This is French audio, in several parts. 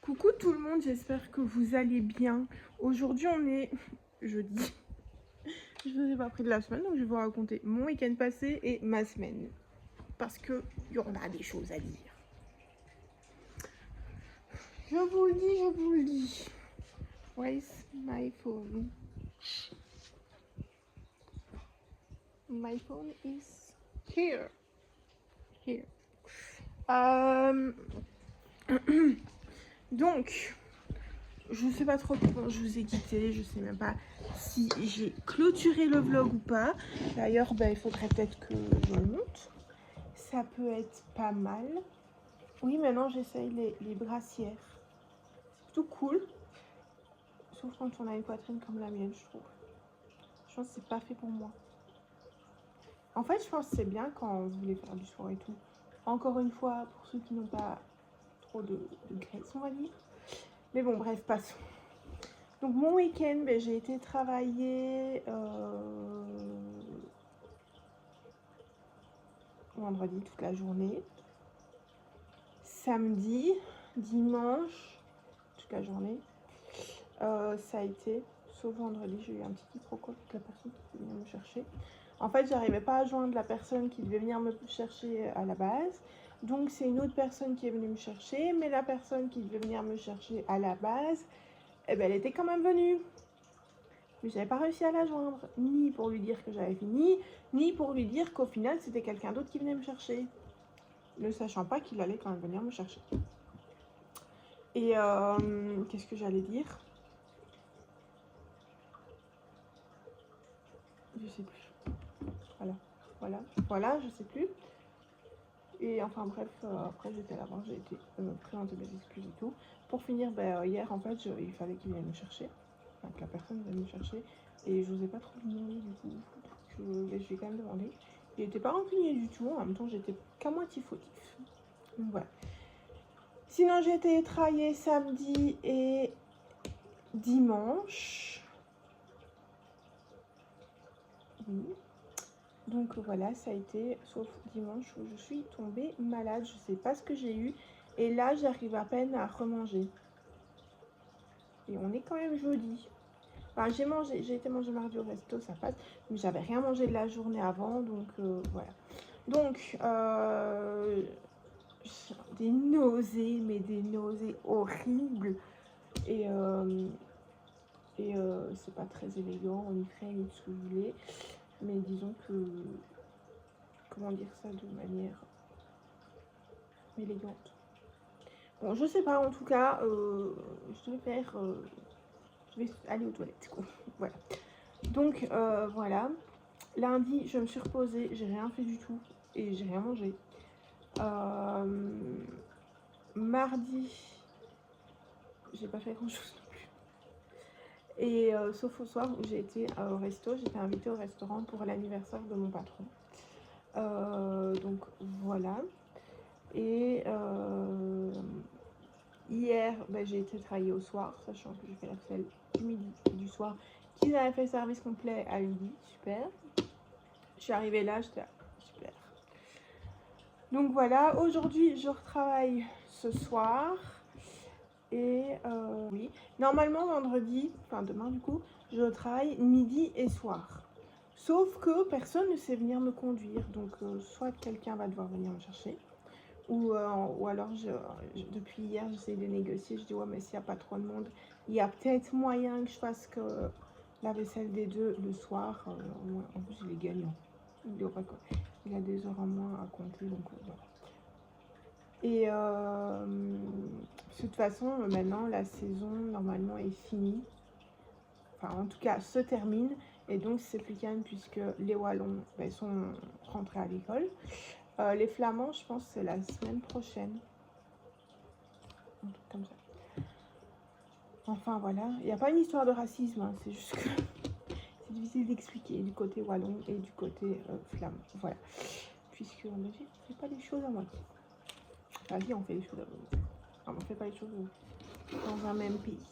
Coucou tout le monde, j'espère que vous allez bien. Aujourd'hui on est jeudi. Je ne vous ai pas pris de la semaine, donc je vais vous raconter mon week-end passé et ma semaine. Parce qu'il y en a des choses à dire. Je vous le dis, je vous le dis. Where's my phone? My phone is here. Here. Donc, je sais pas trop comment je vous ai quitté, je sais même pas si j'ai clôturé le vlog ou pas. D'ailleurs, il faudrait peut-être que je le monte. Ça peut être pas mal. Oui, maintenant j'essaye les brassières. C'est plutôt cool. Sauf quand on a une poitrine comme la mienne, je trouve. Je pense que c'est pas fait pour moi. En fait, je pense que c'est bien quand vous voulez faire du sport et tout. Encore une fois, pour ceux qui n'ont pas trop de graisse, on va dire. Mais bon, bref, passons. Donc mon week-end, j'ai été travailler vendredi toute la journée. Samedi, dimanche, toute la journée. Ça a été, sauf vendredi, j'ai eu un petit quiproquo avec la personne qui venait me chercher. En fait, j'arrivais pas à joindre la personne qui devait venir me chercher à la base. Donc c'est une autre personne qui est venue me chercher, mais la personne qui devait venir me chercher à la base, elle était quand même venue. Mais j'avais pas réussi à la joindre, ni pour lui dire que j'avais fini, ni pour lui dire qu'au final c'était quelqu'un d'autre qui venait me chercher, ne sachant pas qu'il allait quand même venir me chercher. Et qu'est-ce que j'allais dire? Je sais plus. Voilà, je sais plus. Et enfin bref, après j'étais là-bas, j'ai été présenter mes excuses et tout. Pour finir, hier en fait, il fallait qu'il vienne me chercher, enfin que la personne vienne me chercher. Et je n'osais pas trop lui demander du coup, je lui ai quand même demandé. Il n'était pas rancunier du tout, en même temps j'étais qu'à moitié fautif. Donc voilà. Sinon j'ai été travailler samedi et dimanche. Oui. Donc voilà, ça a été, sauf dimanche où je suis tombée malade, je sais pas ce que j'ai eu. Et là, j'arrive à peine à remanger. Et on est quand même jeudi. Enfin, j'ai été manger mardi au resto, ça passe. Mais j'avais rien mangé de la journée avant, donc voilà. Donc, des nausées, mais des nausées horribles. Et c'est pas très élégant, on y ferait ni ce que vous voulez. Mais disons que, comment dire ça de manière élégante. Bon, je sais pas, en tout cas, je vais faire... je vais aller aux toilettes, quoi. Voilà. Donc, voilà. Lundi, je me suis reposée, j'ai rien fait du tout. Et j'ai rien mangé. Mardi, j'ai pas fait grand-chose non plus. Et sauf au soir où j'ai été au resto, j'étais invitée au restaurant pour l'anniversaire de mon patron. Donc, voilà. Et... hier, j'ai été travailler au soir, sachant que j'ai fait la selle du midi et du soir, qu'ils avaient fait service complet à midi, super. Je suis arrivée là, j'étais là, super. Donc voilà, aujourd'hui je retravaille ce soir. Et oui, normalement vendredi, enfin demain du coup, je travaille midi et soir. Sauf que personne ne sait venir me conduire, donc soit quelqu'un va devoir venir me chercher. Ou alors, depuis hier, j'essaie de négocier. Je dis, ouais, mais s'il n'y a pas trop de monde, il y a peut-être moyen que je fasse que la vaisselle des deux le soir. En plus, il est gagnant. Il a des heures en moins à compter, donc voilà. Et de toute façon, maintenant, la saison, normalement, est finie. Enfin, en tout cas, se termine. Et donc, c'est plus calme puisque les Wallons sont rentrés à l'école. Les Flamands, je pense, c'est la semaine prochaine. Un truc comme ça. Enfin, voilà. Il n'y a pas une histoire de racisme, hein, c'est juste que c'est difficile d'expliquer du côté wallon et du côté flamand. Voilà. Puisque en Belgique, on ne fait pas les choses à moitié. Enfin, si, on fait les choses à moitié. Enfin, on ne fait pas les choses dans un même pays.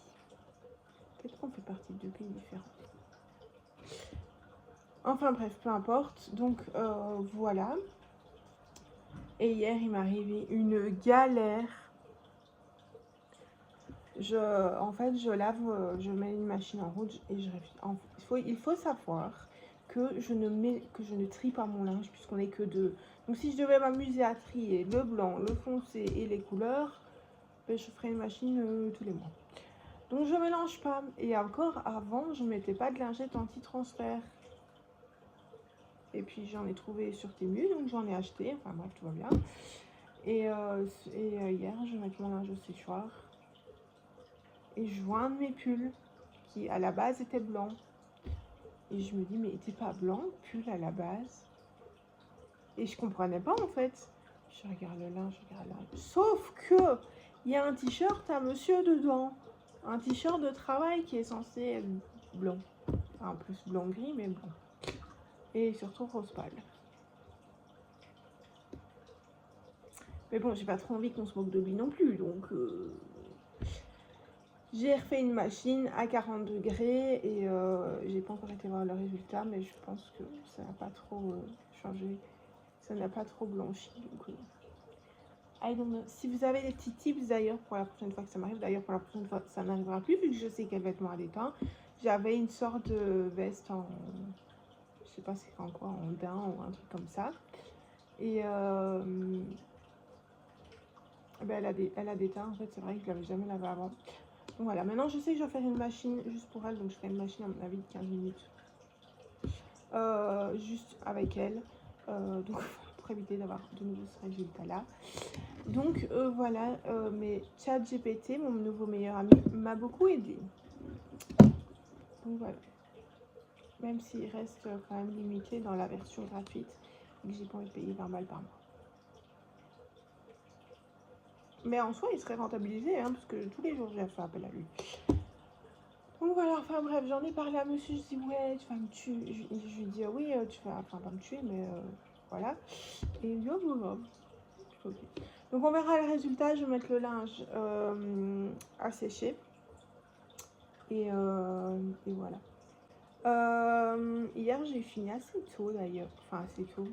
Peut-être qu'on fait partie de deux pays différents. Enfin, bref, peu importe. Donc, voilà. Et hier, il m'est arrivé une galère. En fait, je lave, je mets une machine en route et il faut savoir que je ne trie pas mon linge puisqu'on n'est que deux. Donc si je devais m'amuser à trier le blanc, le foncé et les couleurs, ben, je ferais une machine tous les mois. Donc je mélange pas. Et encore avant, je mettais pas de lingette anti-transfert. Et puis j'en ai trouvé sur Temu, donc j'en ai acheté. Enfin bref, tout va bien. Et hier, je vais mettre mon linge au séchoir. Et je vois un de mes pulls qui à la base était blanc. Et je me dis, mais il était pas blanc, pull à la base. Et je comprenais pas en fait. Je regarde le linge, je regarde le linge. Sauf que il y a un t-shirt à monsieur dedans. Un t-shirt de travail qui est censé être blanc. Enfin, en plus blanc-gris, mais blanc. Et surtout rose pâle. Mais bon, j'ai pas trop envie qu'on se moque de lui non plus. Donc, j'ai refait une machine à 40 degrés. Et j'ai pas encore été voir le résultat. Mais je pense que ça n'a pas trop changé. Ça n'a pas trop blanchi. Donc, I don't know. Si vous avez des petits tips d'ailleurs pour la prochaine fois que ça m'arrive, d'ailleurs pour la prochaine fois ça n'arrivera plus vu que je sais quel vêtement elle est. J'avais une sorte de veste en, je sais pas c'est en quoi, en daim ou un truc comme ça. Et ben elle a des teints en fait, c'est vrai que je l'avais jamais lavé avant. Donc voilà, maintenant je sais que je vais faire une machine juste pour elle, donc je ferai une machine à mon avis de 15 minutes. Juste avec elle. Donc pour éviter d'avoir de nouveau ce résultat là. Donc voilà, mais ChatGPT, mon nouveau meilleur ami, m'a beaucoup aidé. Donc voilà. Même s'il reste quand même limité dans la version gratuite, que j'ai pas envie de payer 20 balles par mois. Mais en soi, il serait rentabilisé, hein, parce que tous les jours, j'ai fait appel à lui. Donc voilà, enfin bref, j'en ai parlé à monsieur, je dis ouais, tu vas me tuer. Je lui dis oui, tu vas, enfin pas me tuer, mais voilà. Et il me dit oh, bah, okay. Donc on verra le résultat, je vais mettre le linge à sécher. Et voilà. Hier, j'ai fini assez tôt d'ailleurs. Enfin, assez tôt.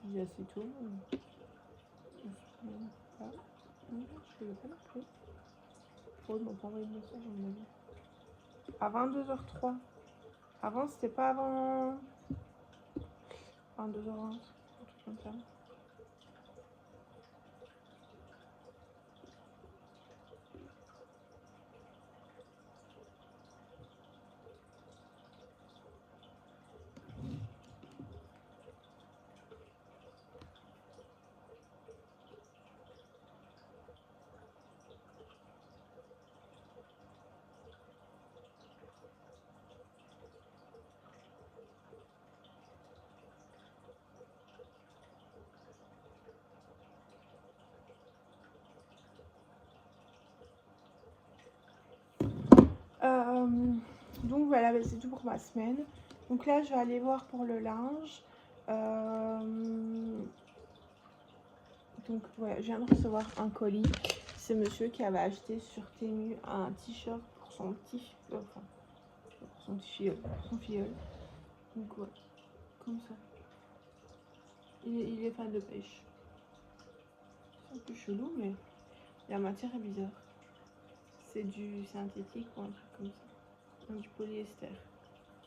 Je dis assez tôt. Je ne pas non plus. Ils m'ont pas envoyé de message, à mon avis. À 22h03. Avant, c'était pas avant 22h20. Un truc comme ça. Donc voilà, c'est tout pour ma semaine. Donc là, je vais aller voir pour le linge. Donc voilà, je viens de recevoir un colis. C'est monsieur qui avait acheté sur Temu un t-shirt pour son petit, enfin, pour son petit filleul, pour son filleul. Donc voilà, comme ça. Il est fan de pêche. C'est un peu chelou, mais la matière est bizarre. C'est du synthétique ou un truc comme ça. Du polyester.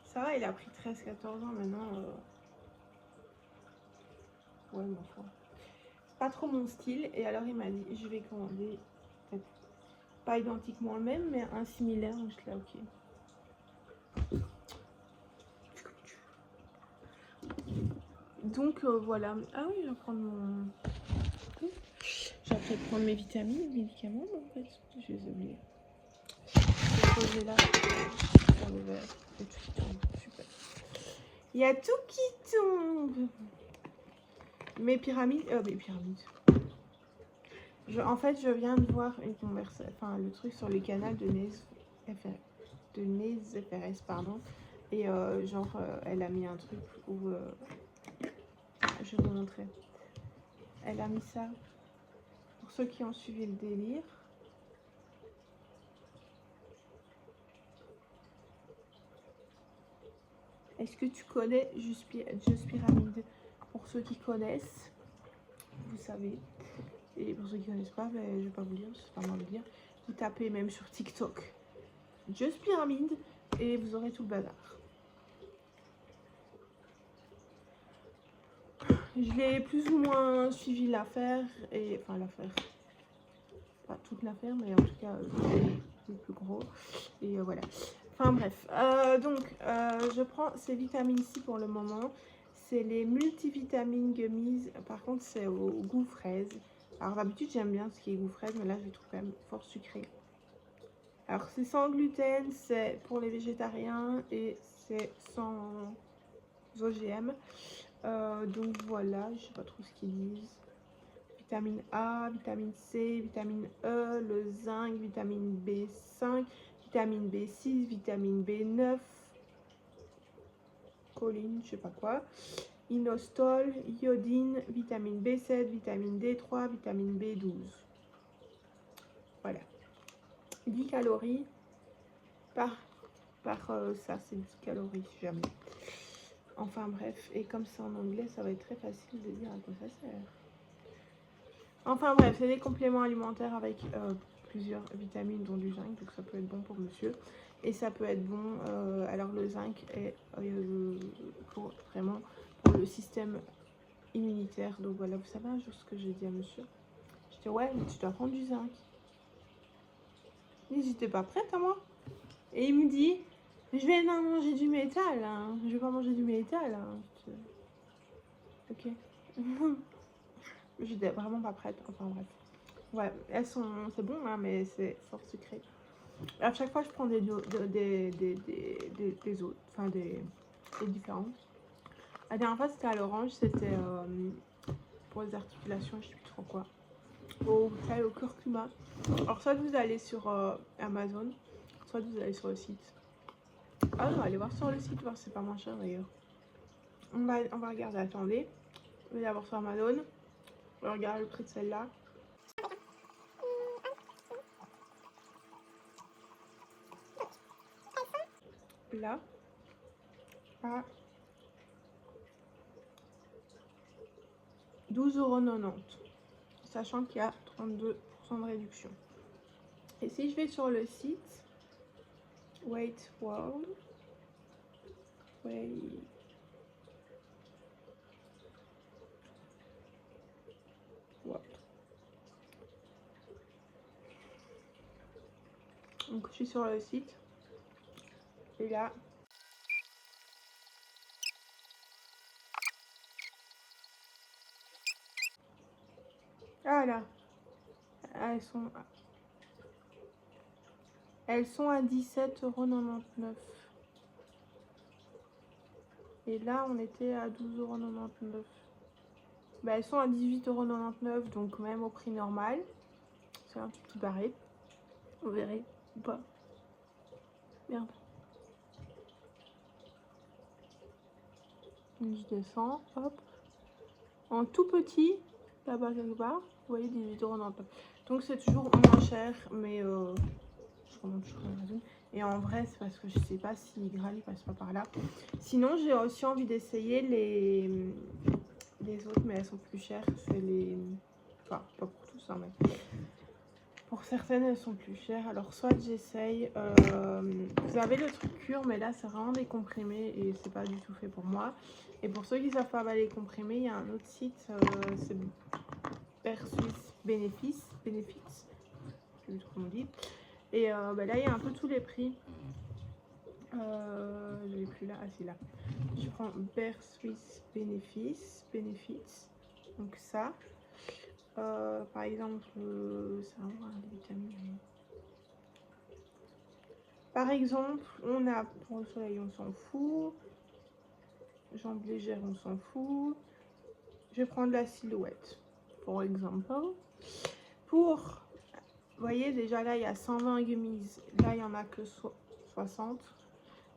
Ça va, il a pris 13-14 ans maintenant. Ouais, ma foi. C'est pas trop mon style. Et alors il m'a dit, je vais commander, peut-être pas identiquement le même, mais un similaire. Donc je l'ai ok. Donc voilà. Ah oui, je vais prendre mon... J'ai après prendre mes vitamines, mes médicaments, en fait. Je les ai oubliés. Je vais poser là sur le verre. Il y a tout qui tombe. Super. Il y a tout qui tombe. Mes pyramides. En fait, je viens de voir une conversation, enfin le truc sur le canal de Nez FRS, pardon. Et genre, elle a mis un truc où je vais vous montrer. Elle a mis ça pour ceux qui ont suivi le délire. Est-ce que tu connais Just Pyramide? Pour ceux qui connaissent, vous savez. Et pour ceux qui ne connaissent pas, ben, je ne vais pas vous dire, c'est pas moi de le dire. Vous tapez même sur TikTok Just Pyramide et vous aurez tout le bazar. Je l'ai plus ou moins suivi l'affaire, et enfin l'affaire, pas toute l'affaire, mais en tout cas le plus gros. Et voilà. Enfin bref, je prends ces vitamines C pour le moment. C'est les multivitamines gummies. Par contre, c'est au goût fraise. Alors d'habitude, j'aime bien ce qui est goût fraise, mais là, je les trouve quand même fort sucré. Alors c'est sans gluten, c'est pour les végétariens et c'est sans OGM. Donc voilà, je sais pas trop ce qu'ils disent. Vitamine A, vitamine C, vitamine E, le zinc, vitamine B5, vitamine B6, vitamine B9, choline, je sais pas quoi, inositol, iodine, vitamine B7, vitamine D3, vitamine B12. Voilà. 10 calories par ça, c'est 10 calories jamais. Enfin bref, et comme c'est en anglais, ça va être très facile de dire à quoi ça sert. Enfin bref, c'est des compléments alimentaires avec plusieurs vitamines dont du zinc, donc ça peut être bon pour monsieur. Et ça peut être bon, alors le zinc est vraiment pour le système immunitaire. Donc voilà, vous savez un jour ce que j'ai dit à monsieur. Je dis ouais, mais tu dois prendre du zinc. J'étais pas prête à moi. Et il me dit, je vais manger du métal, hein. Je vais pas manger du métal. Hein. Ok. J'étais vraiment pas prête, enfin bref. Ouais, elles sont, c'est bon, hein, mais c'est fort sucré. À chaque fois, je prends des autres, enfin des différents. La dernière fois, c'était à l'orange, c'était pour les articulations, je sais plus trop quoi. Au curcuma. Alors, soit vous allez sur Amazon, soit vous allez sur le site. Ah, on va aller voir sur le site, voir si c'est pas moins cher d'ailleurs. On va regarder, attendez. On va aller voir sur Amazon. On va regarder le prix de celle-là. Là, à 12,90 €, sachant qu'il y a 32% de réduction. Et si je vais sur le site Weight World, donc je suis sur le site et là ah là elles sont à 17,99 €. Et là on était à 12,99 €. Bah, elles sont à 18,99 €, donc même au prix normal. C'est un tout petit barré. Vous verrez ou pas. Merde. Je descends, hop. En tout petit, là-bas quelque part, vous voyez 18,99 €. Donc c'est toujours moins cher, mais je remonte sur Amazon. Et en vrai, c'est parce que je sais pas si Graal il passe pas par là. Sinon, j'ai aussi envie d'essayer les autres, mais elles sont plus chères. C'est les. Enfin, pas pour tous, hein, mais. Pour certaines, elles sont plus chères. Alors, soit j'essaye. Vous avez le truc cure, mais là, c'est vraiment des comprimés et c'est pas du tout fait pour moi. Et pour ceux qui savent pas avaler les comprimés, il y a un autre site. C'est Versus Benefits. Je sais plus trop comment on dit. Et là, il y a un peu tous les prix. Je l'ai plus là. Ah, c'est là. Je prends Versus Benefits. Donc, ça. Par exemple, ça va des vitamines. Par exemple, on a pour le soleil, on s'en fout. Jambes légères, on s'en fout. Je vais prendre la silhouette, pour exemple. Pour, vous voyez, déjà là, il y a 120 gummies. Là, il n'y en a que 60.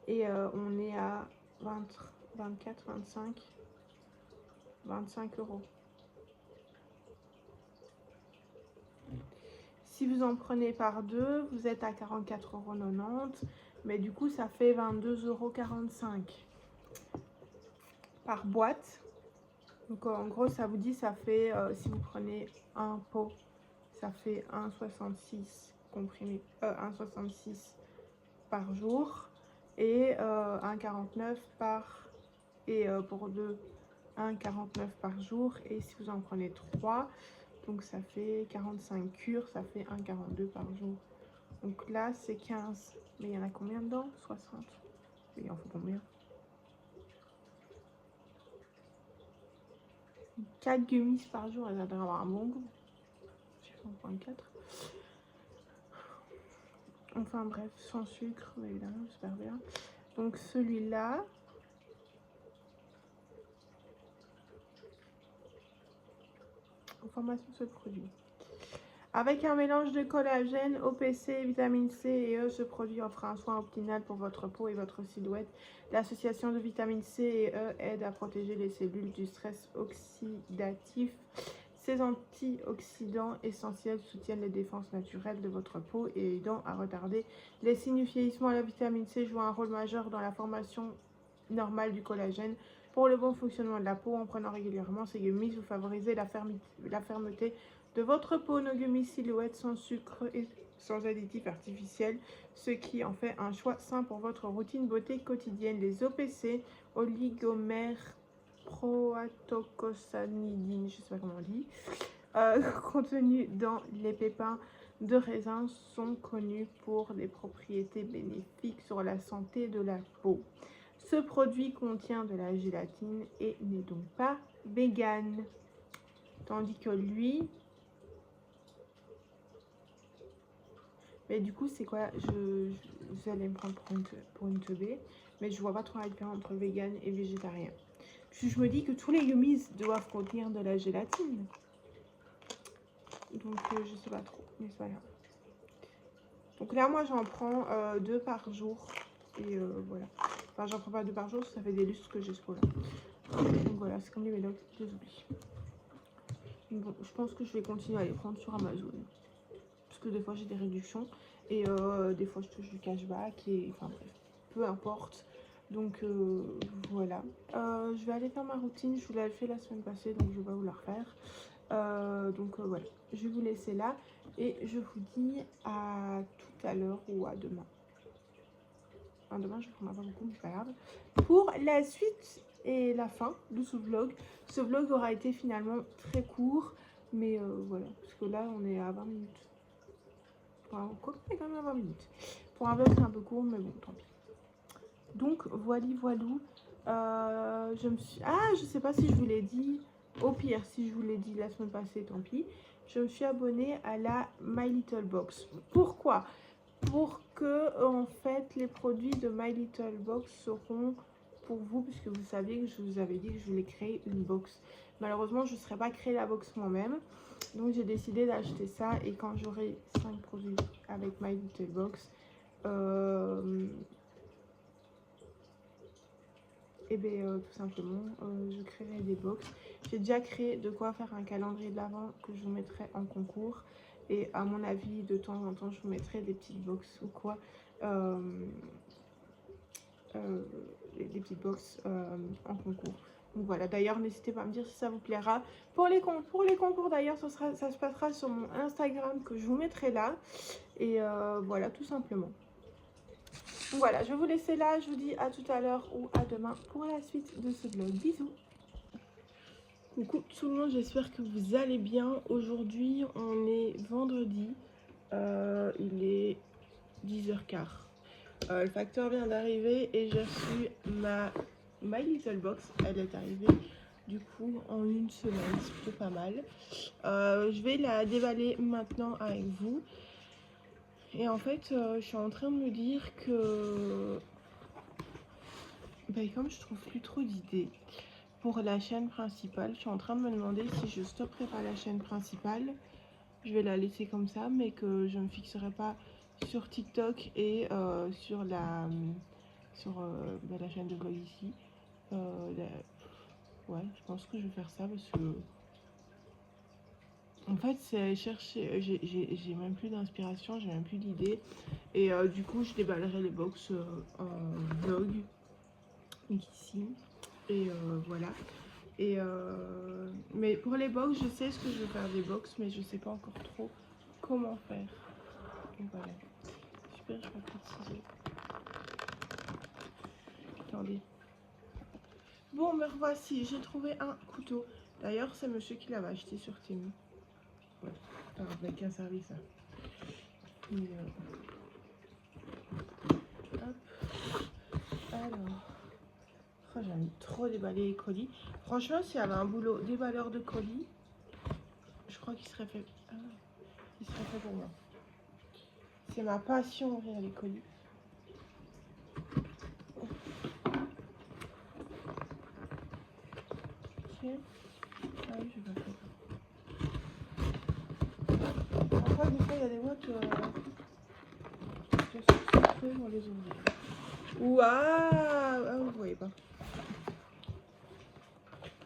Et on est à 24, 25 €. Si vous en prenez par deux, vous êtes à 44,90 €. Mais du coup, ça fait 22,45 € par boîte. Donc en gros, ça vous dit, ça fait, si vous prenez un pot, ça fait 1,66 comprimé, 1,66 par jour et 1,49 par, et pour 2, 1,49 par jour. Et si vous en prenez 3, donc ça fait 45 cures, ça fait 1,42 par jour. Donc là, c'est 15. Mais il y en a combien dedans? 60. Il en faut combien? 4 gummies par jour, elle va avoir un bon goût. J'ai fait 1,4. Enfin bref, sans sucre, évidemment, super bien. Donc celui-là, information sur le produit. Avec un mélange de collagène, OPC, vitamine C et E, ce produit offre un soin optimal pour votre peau et votre silhouette. L'association de vitamine C et E aide à protéger les cellules du stress oxydatif. Ces antioxydants essentiels soutiennent les défenses naturelles de votre peau et aidant à retarder les signes du vieillissement. La vitamine C joue un rôle majeur dans la formation normale du collagène. Pour le bon fonctionnement de la peau, en prenant régulièrement ces gummies, vous favorisez la fermeté de votre peau. Nos gummies silhouettes sans sucre et sans additifs artificiels, ce qui en fait un choix sain pour votre routine beauté quotidienne. Les OPC, oligomères proatocosanidine, je sais pas comment on dit, contenus dans les pépins de raisin sont connus pour des propriétés bénéfiques sur la santé de la peau. Ce produit contient de la gélatine et n'est donc pas vegan. Tandis que lui... Mais du coup, c'est quoi? Vous allez me prendre pour une teubée. Mais je vois pas trop la différence entre vegan et végétarien. Puis je me dis que tous les gummies doivent contenir de la gélatine. Donc je sais pas trop. Mais c'est pas grave. Donc là, moi, j'en prends 2 par jour. Et voilà. Enfin, j'en prends pas 2 par jour, ça fait des lustres que j'ai ce pot-là. Donc voilà, c'est comme les médocs, je les oublie. Bon, je pense que je vais continuer à les prendre sur Amazon. Parce que des fois, j'ai des réductions. Et des fois, je touche du cashback. Et enfin, bref, peu importe. Donc voilà. Je vais aller faire ma routine. Je vous l'avais fait la semaine passée, donc je vais pas vous la refaire. Donc voilà, je vais vous laisser là. Et je vous dis à tout à l'heure ou à demain. Enfin, demain, je ne prendrai pas beaucoup, mais c'est pas grave. Pour la suite et la fin de ce vlog. Ce vlog aura été finalement très court. Mais voilà, parce que là, on est à 20 minutes. Enfin, quoi, on est quand même à 20 minutes. Pour un vlog, c'est un peu court, mais bon, tant pis. Donc, voilou. Je me suis... Ah, je sais pas si je vous l'ai dit. Au pire, si je vous l'ai dit la semaine passée, tant pis. Je me suis abonnée à la My Little Box. Pourquoi? Pour que, en fait, les produits de My Little Box seront pour vous, puisque vous saviez que je vous avais dit que je voulais créer une box. Malheureusement, je ne serais pas créer la box moi-même. Donc, j'ai décidé d'acheter ça. Et quand j'aurai 5 produits avec My Little Box, et bien tout simplement je créerai des box. J'ai déjà créé de quoi faire un calendrier de l'Avent que je vous mettrai en concours, et à mon avis de temps en temps je vous mettrai des petites box ou quoi, des petites box en concours. Donc voilà, d'ailleurs n'hésitez pas à me dire si ça vous plaira. Pour les concours d'ailleurs, ça se passera sur mon Instagram que je vous mettrai là. Et voilà, tout simplement. Donc voilà, je vais vous laisser là. Je vous dis à tout à l'heure ou à demain pour la suite de ce vlog. Bisous. Coucou tout le monde, j'espère que vous allez bien. Aujourd'hui, on est vendredi. Il est 10h15. Le facteur vient d'arriver et j'ai reçu ma My Little Box. Elle est arrivée du coup en une semaine, c'est plutôt pas mal. Je vais la déballer maintenant avec vous. Et en fait, je suis en train de me dire que comme je trouve plus trop d'idées pour la chaîne principale, je suis en train de me demander si je stopperai pas la chaîne principale. Je vais la laisser comme ça, mais que je ne me fixerai pas sur TikTok et sur la chaîne de vlog ici. Ouais, je pense que je vais faire ça parce que en fait c'est chercher, j'ai même plus d'inspiration, j'ai même plus d'idées. Et du coup je déballerai les box en vlog ici. Et voilà. Et mais pour les box, je sais ce que je veux faire des box, mais je sais pas encore trop comment faire. Donc voilà. Super, je vais pas de ciseaux. Attendez. Bon, me revoici. J'ai trouvé un couteau. D'ailleurs, c'est monsieur qui l'avait acheté sur Temu. Ouais, avec un service. Hein. Et, hop. Alors. Oh, j'aime trop déballer les colis. Franchement, s'il y avait un boulot déballeur de colis, je crois qu'il serait fait. Ah, il serait fait pour moi. C'est ma passion, ouvrir les colis. Ok. Ah oui, je vais pas faire. Parfois, des fois, il y a des boîtes. Je suis surprise pour les ouvrir. Waouh! Ah, vous voyez pas.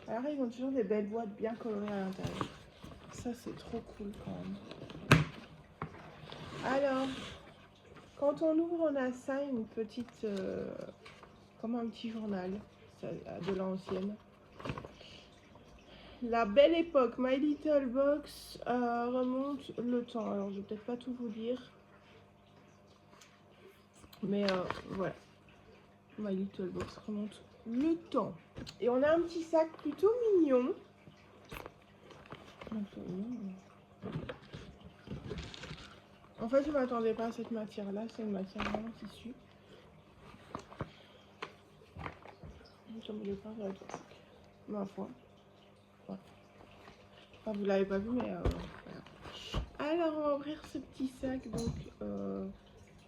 Alors, ils ont toujours des belles boîtes bien colorées à l'intérieur. Ça, c'est trop cool quand même. Alors, quand on ouvre, on a ça, une petite. Comme un petit journal de l'ancienne. La belle époque, My Little Box remonte le temps. Alors, je vais peut-être pas tout vous dire. Mais voilà. My Little Box remonte le temps. Et on a un petit sac plutôt mignon. En fait, je ne m'attendais pas à cette matière-là. C'est une matière vraiment tissu. Comme le pain, ça va être ma foi. Ouais. Enfin, vous l'avez pas vu, mais voilà. Alors, on va ouvrir ce petit sac. Donc,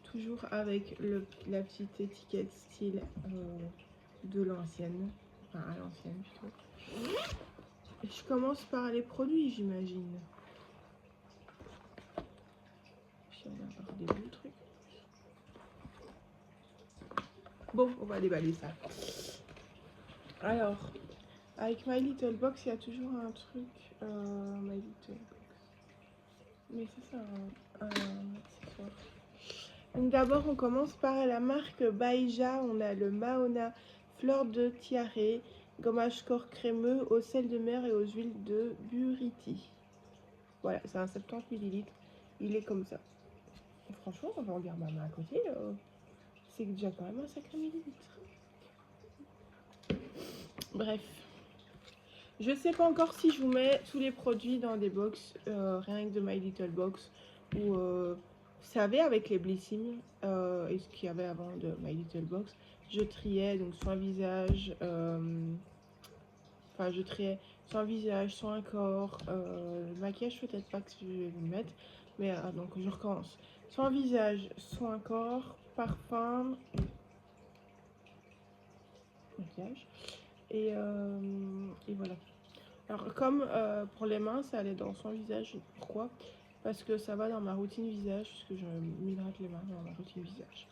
toujours avec la petite étiquette style de l'ancienne. Enfin, à l'ancienne plutôt. Je commence par les produits, j'imagine. Puis on va avoir des beaux trucs. Bon, on va déballer ça. Alors, avec My Little Box, il y a toujours un truc. My Little Box. Mais c'est ça, un accessoire. Donc d'abord, on commence par la marque Baïja. On a le Mahona Fleur de Tiare, gommage corps crémeux au sel de mer et aux huiles de Buriti. Voilà, c'est un 70 ml. Il est comme ça. Et franchement, on va regarder ma main à côté. C'est déjà quand même un sacré millilitre. Bref. Je sais pas encore si je vous mets tous les produits dans des box, rien que de My Little Box. Ou, vous savez, avec les Blissim, et ce qu'il y avait avant de My Little Box, je triais donc soit un visage, enfin je triais soit un visage, soit un corps, le maquillage peut-être pas que je vais vous mettre, mais donc je recommence. Soit un visage, soit un corps, parfum, maquillage, et voilà. Alors comme pour les mains, ça allait dans son visage. Pourquoi? Parce que ça va dans ma routine visage, puisque je m'hydrate les mains dans ma routine visage.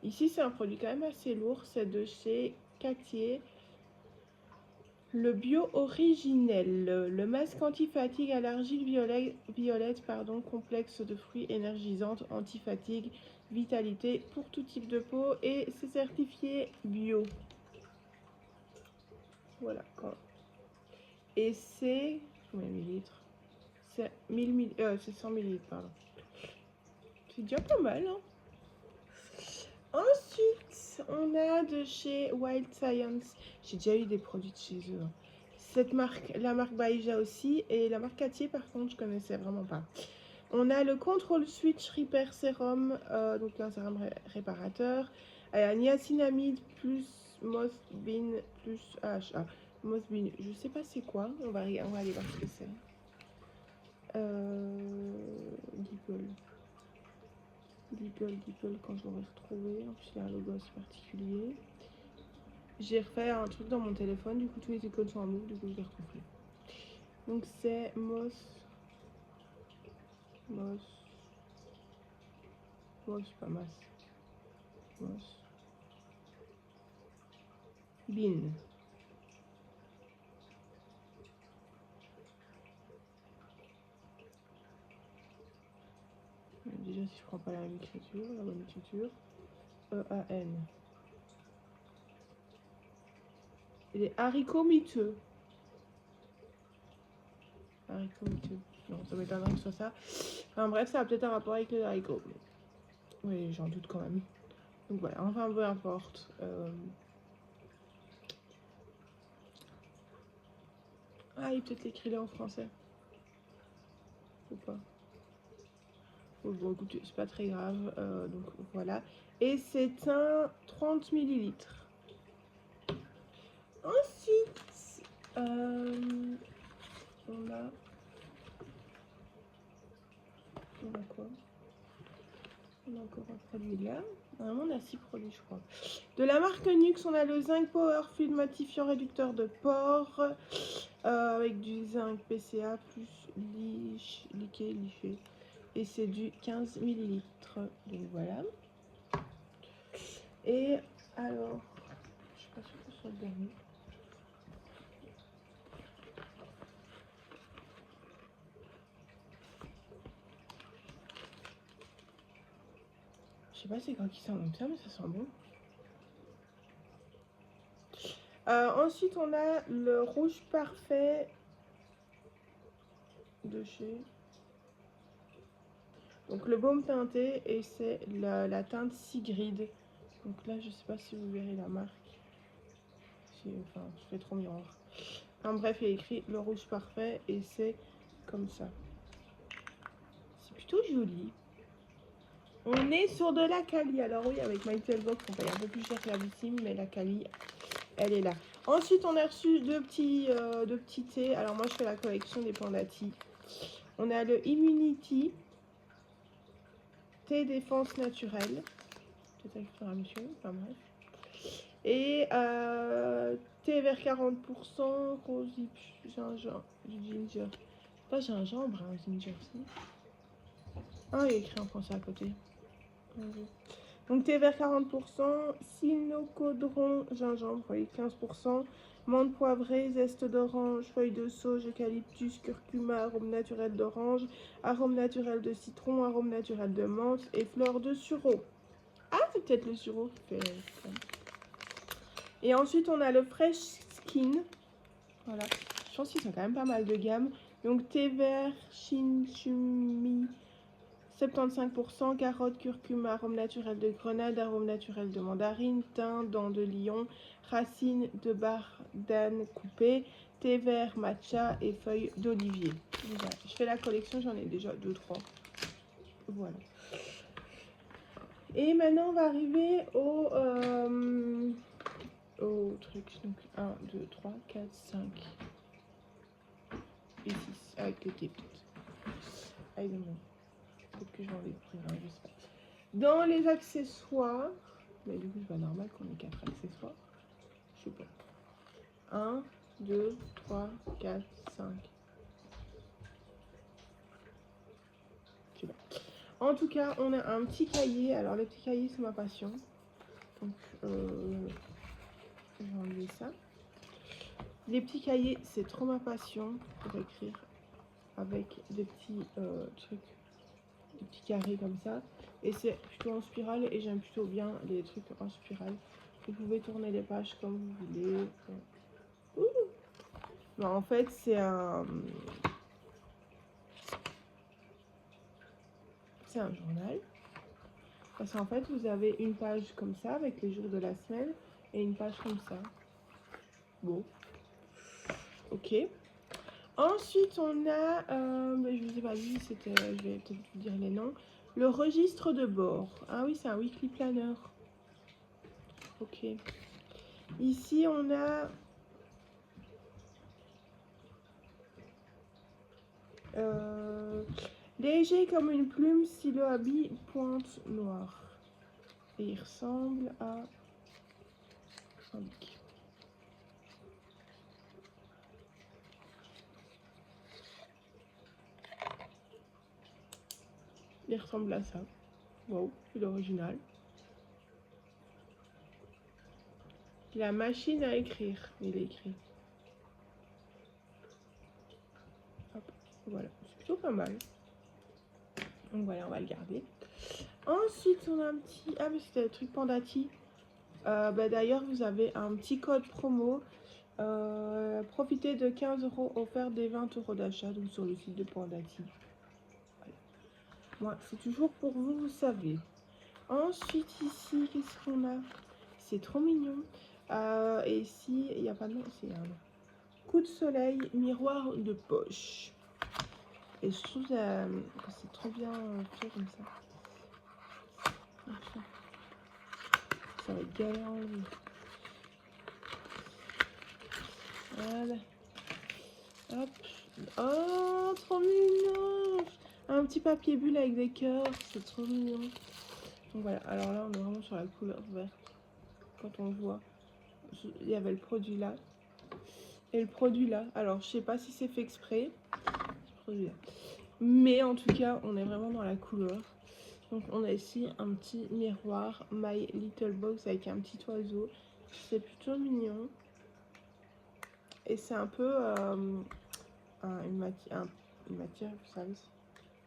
Ici, c'est un produit quand même assez lourd. C'est de chez Cartier. Le Bio Originel. Le masque anti-fatigue à l'argile violette, pardon, complexe de fruits énergisante, anti-fatigue, vitalité pour tout type de peau. Et c'est certifié bio. Voilà. Et c'est combien de millilitres? C'est 100 millilitres, pardon. C'est déjà pas mal, hein. Ensuite, on a de chez Wild Science. J'ai déjà eu des produits de chez eux. Hein. Cette marque, la marque Baïja aussi. Et la marque Cartier, par contre, je connaissais vraiment pas. On a le Control Switch Repair Serum. Donc un sérum réparateur. Niacinamide plus Mossbean plus HA. Mossbean, je sais pas c'est quoi. On va aller voir ce que c'est. Deeple, quand je l'aurai retrouvé. En plus, il y a un logo assez particulier. J'ai refait un truc dans mon téléphone, du coup, tous les icônes sont en move, du coup, je les retrouve plus. Donc, c'est pas Bean. Déjà, si je prends pas la même écriture, la bonne écriture. E-A-N. Et les haricots miteux. Haricots miteux. Non, ça m'étonnerait que ce soit ça. Enfin bref, ça a peut-être un rapport avec les haricots. Oui, j'en doute quand même. Donc voilà, enfin peu importe. Ah, il est peut-être écrit là en français. Ou pas. Bon, écoutez, c'est pas très grave. Donc voilà. Et c'est un 30 millilitres. Ensuite, on a quoi? On a encore un produit là. Normalement, on a 6 produits, je crois. De la marque Nux, on a le Zinc Power Fluid Matifiant Réducteur de pores. Avec du zinc PCA plus liché. Et c'est du 15 millilitres. Donc voilà. Et alors, je suis pas sûre que ce soit le dernier. Je sais pas c'est quoi qui sent comme ça, mais ça sent bon. Ensuite, on a le rouge parfait de chez... Donc le baume teinté et c'est la teinte Sigrid. Donc là, je sais pas si vous verrez la marque. Enfin, je fais trop miroir. Enfin bref, il y a écrit le rouge parfait et c'est comme ça. C'est plutôt joli. On est sur de la Cali. Alors oui, avec MyTel Box, on paye un peu plus cher que la Vicime, mais la Cali, elle est là. Ensuite, on a reçu deux petits thés. Alors moi, je fais la collection des Pandati. On a le Immunity, thé défense naturelle. Peut-être avec un monsieur, enfin bref. Et thé vert 40%, rosy, ginger. Pas gingembre, hein, ginger, si. Ah, il y a écrit en français à côté. Donc thé vert 40%, cyanocodron, gingembre, voyez 15%, menthe poivrée, zeste d'orange, feuilles de sauge, eucalyptus, curcuma, arôme naturel d'orange, arôme naturel de citron, arôme naturel de menthe et fleurs de sureau. Ah, c'est peut-être le sureau qui fait ça. Et ensuite, on a le Fresh Skin. Voilà. Je pense qu'ils sont quand même pas mal de gamme. Donc, thé vert, chinchumi, 75%, carotte, curcuma, arôme naturel de grenade, arôme naturel de mandarine, thym, dents de lion, racines de bardane coupée, thé vert, matcha et feuilles d'olivier. Voilà. Je fais la collection, j'en ai déjà 2-3. Voilà. Et maintenant, on va arriver au truc. Donc 1, 2, 3, 4, 5 et 6 avec les thés. Peut-être que je vais en découvrir un, je sais pas. Dans les accessoires, mais du coup c'est pas normal qu'on ait 4 accessoires. Je sais pas. 1, 2, 3, 4, 5. Je sais pas. En tout cas, on a un petit cahier. Alors, le petit cahier, c'est ma passion. Donc, je vais enlever ça. Les petits cahiers, c'est trop ma passion pour écrire avec des petits trucs, des petits carrés comme ça. Et c'est plutôt en spirale et j'aime plutôt bien les trucs en spirale. Vous pouvez tourner les pages comme vous voulez. Non, en fait, c'est un journal. Parce qu'en fait, vous avez une page comme ça avec les jours de la semaine et une page comme ça. Bon. Ok. Ensuite, on a, je ne vous ai pas dit, je vais peut-être vous dire les noms. Le registre de bord. Ah oui, c'est un weekly planner. Ok. Ici, on a léger comme une plume, stylo habit, pointe noire. Et il ressemble à un bic. Il ressemble à ça. Wow, c'est l'original. La machine à écrire, il est écrit. Hop, voilà, c'est plutôt pas mal. Donc voilà, on va le garder. Ensuite, on a un petit... Ah, mais c'était le truc Pandati. D'ailleurs, vous avez un petit code promo Profitez de 15 € offerts des 20 € d'achat donc sur le site de Pandati. Voilà. Moi, c'est toujours pour vous, vous savez. Ensuite, ici, qu'est-ce qu'on a? C'est trop mignon. Et ici, il n'y a pas de nom, c'est un coup de soleil, miroir de poche. Et je trouve que c'est trop bien fait comme ça. Ça va être galère à enlever. Voilà. Hop. Oh, trop mignon. Un petit papier bulle avec des cœurs. C'est trop mignon. Donc voilà. Alors là, on est vraiment sur la couleur verte. Quand on voit, il y avait le produit là. Et le produit là. Alors, je sais pas si c'est fait exprès. Mais en tout cas, on est vraiment dans la couleur. Donc on a ici un petit miroir My Little Box avec un petit oiseau. C'est plutôt mignon. Et c'est un peu une matière, vous savez.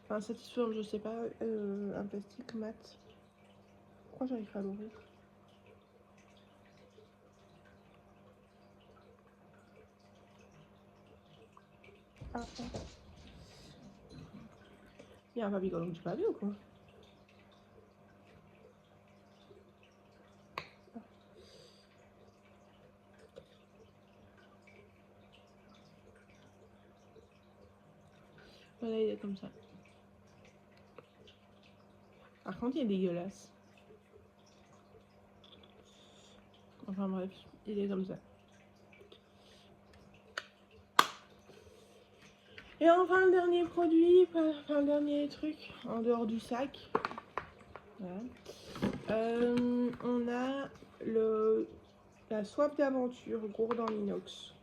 Enfin, cette histoire, je sais pas, un plastique mat. Pourquoi j'arrive pas à l'ouvrir? Ah, ah. Il y a un papillon que j'ai pas vu ou quoi? Voilà, il est comme ça. Par contre, il est dégueulasse. Enfin bref, il est comme ça. Et enfin, le dernier produit, enfin le dernier truc, en dehors du sac. Voilà. On a la soif d'aventure, gourde en inox.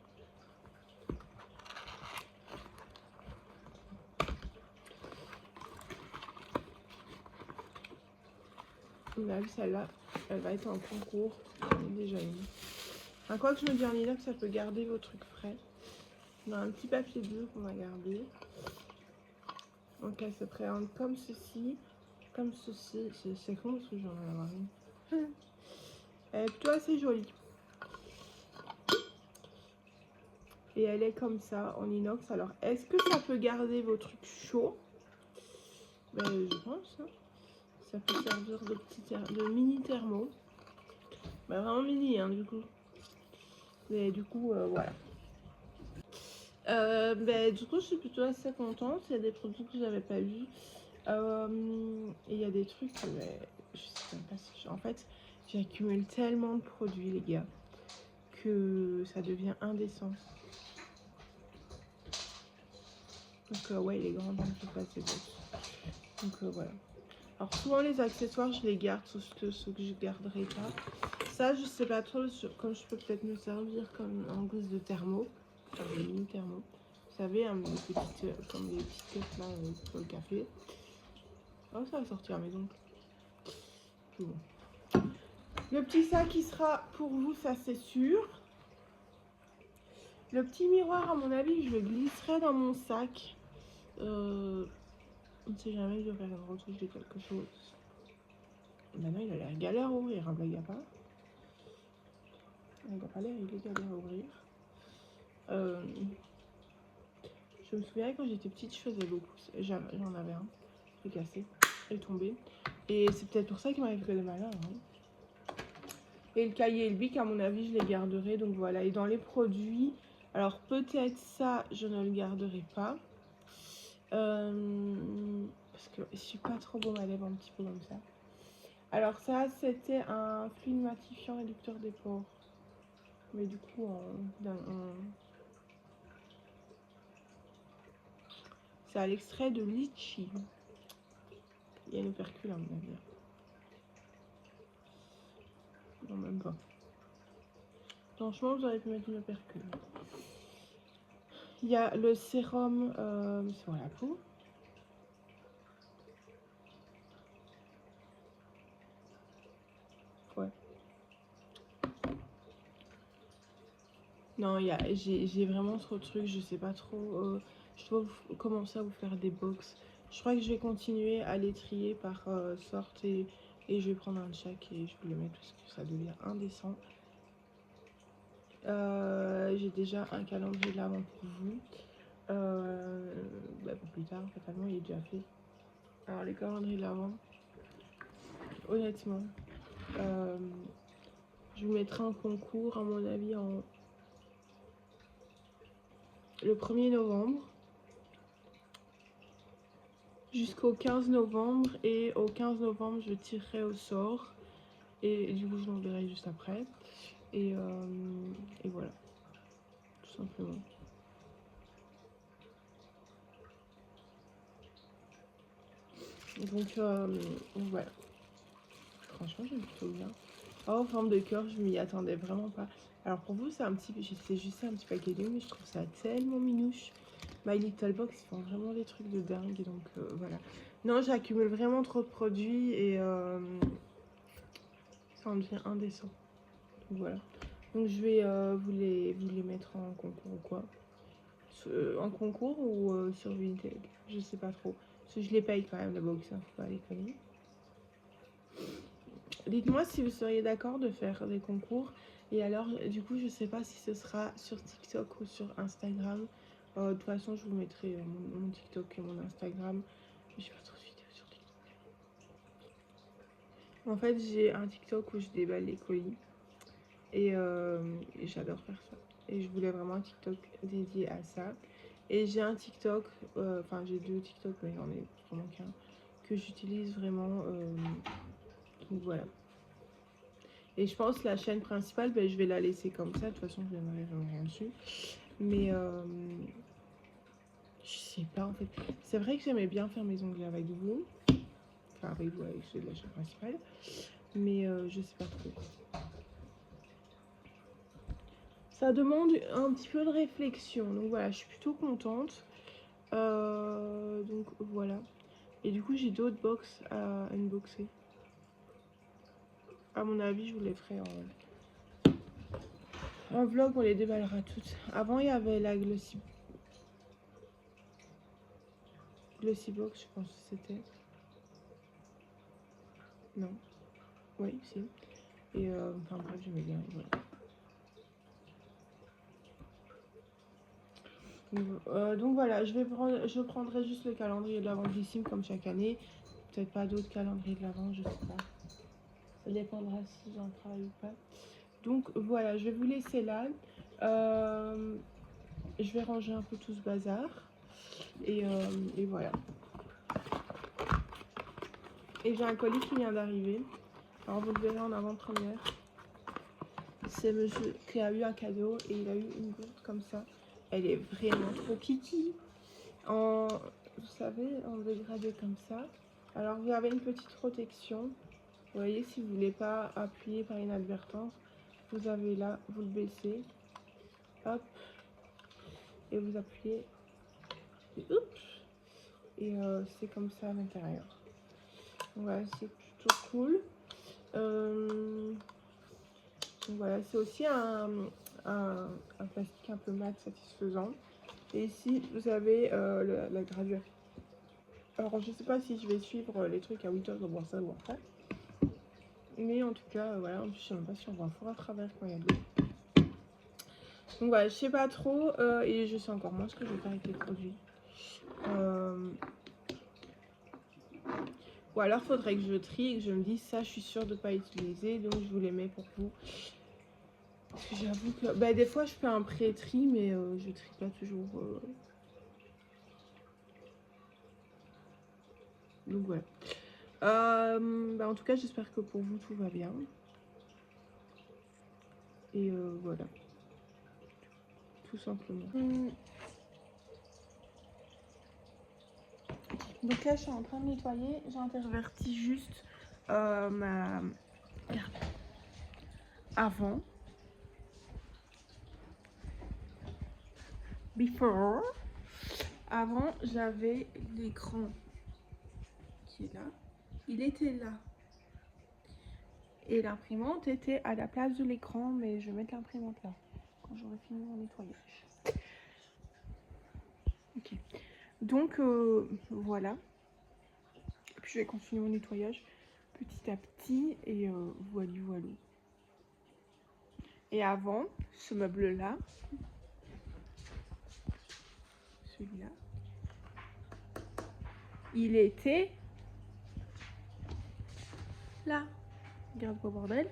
On a vu celle-là, elle va être en concours. J'en ai déjà une. Enfin, quoi que je me dis en inox, ça peut garder vos trucs frais. On a un petit papier bleu qu'on va garder. Donc elle se présente comme ceci. Comme ceci. C'est con parce que j'en ai avoir une. Elle est plutôt assez jolie. Et elle est comme ça en inox. Alors est-ce que ça peut garder vos trucs chauds? Ben, je pense. Hein. Ça peut servir de mini thermo. Ben, vraiment mini hein, du coup. Mais du coup voilà. Ben, du coup je suis plutôt assez contente. Il y a des produits que j'avais pas vus. Et il y a des trucs mais je sais même pas si en fait j'accumule tellement de produits les gars que ça devient indécent. Donc ouais il est grand donc je sais pas c'est beau. Donc voilà. Alors souvent les accessoires je les garde, sauf que ceux que je garderai pas. Ça je sais pas trop comme je peux peut-être me servir comme en guise de thermo. Enfin des mini thermo. Vous savez, hein, comme des petites cups là pour le café. Oh ça va sortir mais donc. Bon. Le petit sac qui sera pour vous, ça c'est sûr. Le petit miroir à mon avis je le glisserai dans mon sac. On ne sait jamais, je vais faire une retouche de quelque chose. Maintenant il a l'air galère à ouvrir, hein, blague à part. Il n'a pas l'air, il est galère à ouvrir. Je me souviens quand j'étais petite, je faisais beaucoup. J'en avais un, il est cassé, il est tombé. Et c'est peut-être pour ça qu'il m'arrive que des malheurs. Hein. Et le cahier et le bic, à mon avis, je les garderai. Donc voilà. Et dans les produits, alors peut-être ça, je ne le garderai pas. Parce que je suis pas trop beau ma lèvre un petit peu comme ça. Alors ça, c'était un fluide matifiant réducteur des pores. Mais du coup, c'est à l'extrait de litchi. Il y a une opercule à mon avis. Non, même pas. Franchement, vous auriez pu mettre une opercule. Il y a le sérum sur la peau. Ouais. Non, j'ai vraiment trop de trucs. Je sais pas trop. Je dois commencer à vous faire des box. Je crois que je vais continuer à les trier par sorte et je vais prendre un de chaque et je vais le mettre parce que ça devient indécent. J'ai déjà un calendrier de l'Avent pour vous. Pour plus tard, fatalement, il est déjà fait. Alors, les calendriers de l'Avent, honnêtement, je vous mettrai un concours, à mon avis, le 1er novembre jusqu'au 15 novembre. Et au 15 novembre, je tirerai au sort. Et du coup, je l'enverrai juste après. Et voilà, tout simplement. Donc voilà. Franchement, j'aime plutôt bien. Oh, forme de cœur, je m'y attendais vraiment pas. Alors pour vous, c'est un petit, c'est juste un petit packaging, mais je trouve ça tellement minouche. My Little Box, ils font vraiment des trucs de dingue, donc voilà. Non, j'accumule vraiment trop de produits et ça en devient indécent. Donc voilà. Donc je vais vous les mettre en concours ou quoi. En concours ou sur Vinted, je sais pas trop. Parce que je les paye quand même la box, hein, faut pas déconner. Dites-moi si vous seriez d'accord de faire des concours. Et alors, du coup, je sais pas si ce sera sur TikTok ou sur Instagram. De toute façon, je vous mettrai mon TikTok et mon Instagram. J'ai pas trop de vidéos sur TikTok. En fait, j'ai un TikTok où je déballe les colis. Et j'adore faire ça. Et je voulais vraiment un TikTok dédié à ça. Et j'ai un TikTok, enfin j'ai 2 TikTok, mais j'en ai vraiment qu'un, que j'utilise vraiment. Donc voilà. Et je pense que la chaîne principale, ben, je vais la laisser comme ça. De toute façon, je n'aimerais rien dessus. Mais je sais pas en fait. C'est vrai que j'aimais bien faire mes ongles avec vous. Enfin, avec vous, avec ceux de la chaîne principale. Mais je sais pas trop. Ça demande un petit peu de réflexion. Donc voilà, je suis plutôt contente. Donc voilà. Et du coup, j'ai d'autres box à unboxer. À mon avis, je vous les ferai en vlog, on les déballera toutes. Avant, il y avait la Glossy Box, je pense que c'était. Non. Oui, si. Et enfin bref, j'aimais bien. Voilà. Donc voilà, je prendrai juste le calendrier de l'Avent Glycine comme chaque année. Peut-être pas d'autres calendriers de l'Avent, je sais pas. Ça dépendra si j'en travaille ou pas. Donc voilà, je vais vous laisser là. Je vais ranger un peu tout ce bazar. Et voilà. Et j'ai un colis qui vient d'arriver. Alors vous le verrez en avant-première. C'est monsieur qui a eu un cadeau et il a eu une gourde comme ça. Elle est vraiment trop kiki. Vous savez, en dégradé comme ça. Alors vous avez une petite protection. Vous voyez, si vous ne voulez pas appuyer par inadvertance, vous avez là, vous le baissez. Hop. Et vous appuyez. Et oups. Et c'est comme ça à l'intérieur. Voilà, c'est plutôt cool. Donc voilà, c'est aussi un plastique un peu mat satisfaisant. Et ici, vous avez la gravure. Alors, je sais pas si je vais suivre les trucs à 8 heures de voir ça ou après. Mais en tout cas, voilà, en plus, je sais même pas si on voit fort à travers quand il y a de l'eau. Donc voilà, je sais pas trop et je sais encore moins ce que je vais faire avec les produits. Ou alors, faudrait que je trie et que je me dise ça, je suis sûre de ne pas utiliser, donc je vous les mets pour vous. Parce que j'avoue que bah, des fois, je fais un pré-tri, mais je trie pas toujours. Donc voilà. Bah, en tout cas, j'espère que pour vous, tout va bien. Et voilà. Tout simplement. Donc là, je suis en train de nettoyer. J'intervertis juste ma... Avant. Before. Avant, j'avais l'écran qui est là. Il était là. Et l'imprimante était à la place de l'écran, mais je vais mettre l'imprimante là, quand j'aurai fini mon nettoyage. Ok. Donc, voilà. Et puis, je vais continuer mon nettoyage petit à petit. Et voilà, voilà. Et avant, ce meuble-là, celui-là, il était là. Regarde pas bordel.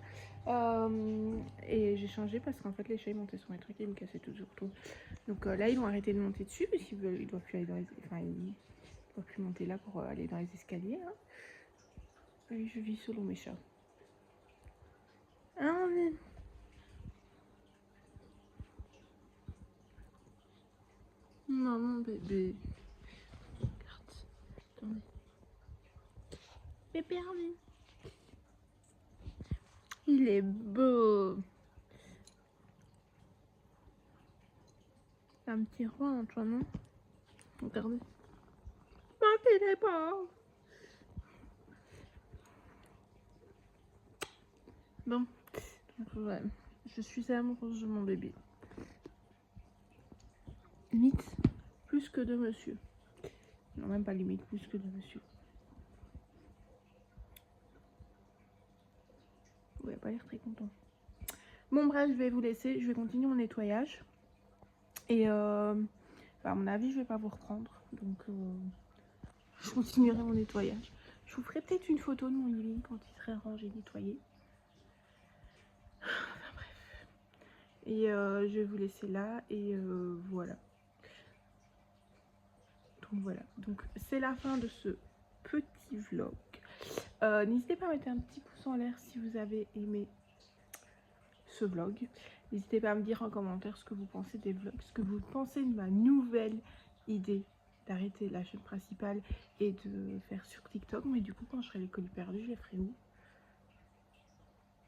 Et j'ai changé parce qu'en fait les chats ils montaient sur mes trucs et ils me cassaient toujours tout. Donc là ils vont arrêter de monter dessus parce qu'ils ne doivent plus aller dans les... Enfin ils doivent plus monter là pour aller dans les escaliers. Hein. Et je vis solo mes chats. Ah, mais... Maman bébé. Regarde. Attendez. Bébé Armin. Il est beau. C'est un petit roi Antoine, non? Regardez. Il est beau. Bon. Donc, ouais. Je suis amoureuse de mon bébé. Limite, plus que de monsieur. Non, même pas limite, plus que de monsieur. Ouais, il a pas l'air très content. Bon, bref, je vais vous laisser. Je vais continuer mon nettoyage. Et à mon avis, je vais pas vous reprendre. Donc, je continuerai mon nettoyage. Je vous ferai peut-être une photo de mon living quand il serait rangé, nettoyé. Enfin, bref. Et je vais vous laisser là. Et voilà. Donc, voilà. Donc, c'est la fin de ce petit vlog. N'hésitez pas à mettre un petit pouce en l'air si vous avez aimé ce vlog. N'hésitez pas à me dire en commentaire ce que vous pensez des vlogs, ce que vous pensez de ma nouvelle idée d'arrêter la chaîne principale et de faire sur TikTok. Mais du coup, quand je ferai les colis perdus, je les ferai où?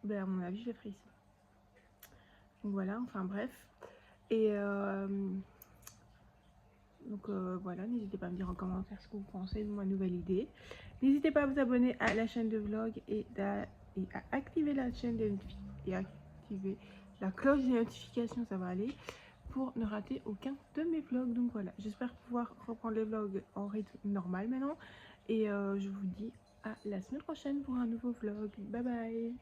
Ben, à mon avis, je les ferai ici. Donc voilà, enfin bref. Et donc voilà, n'hésitez pas à me dire en commentaire ce que vous pensez de ma nouvelle idée. N'hésitez pas à vous abonner à la chaîne de vlog et à activer la chaîne de et activer la cloche des notifications, ça va aller, pour ne rater aucun de mes vlogs. Donc voilà, j'espère pouvoir reprendre les vlogs en rythme normal maintenant. Et je vous dis à la semaine prochaine pour un nouveau vlog. Bye bye.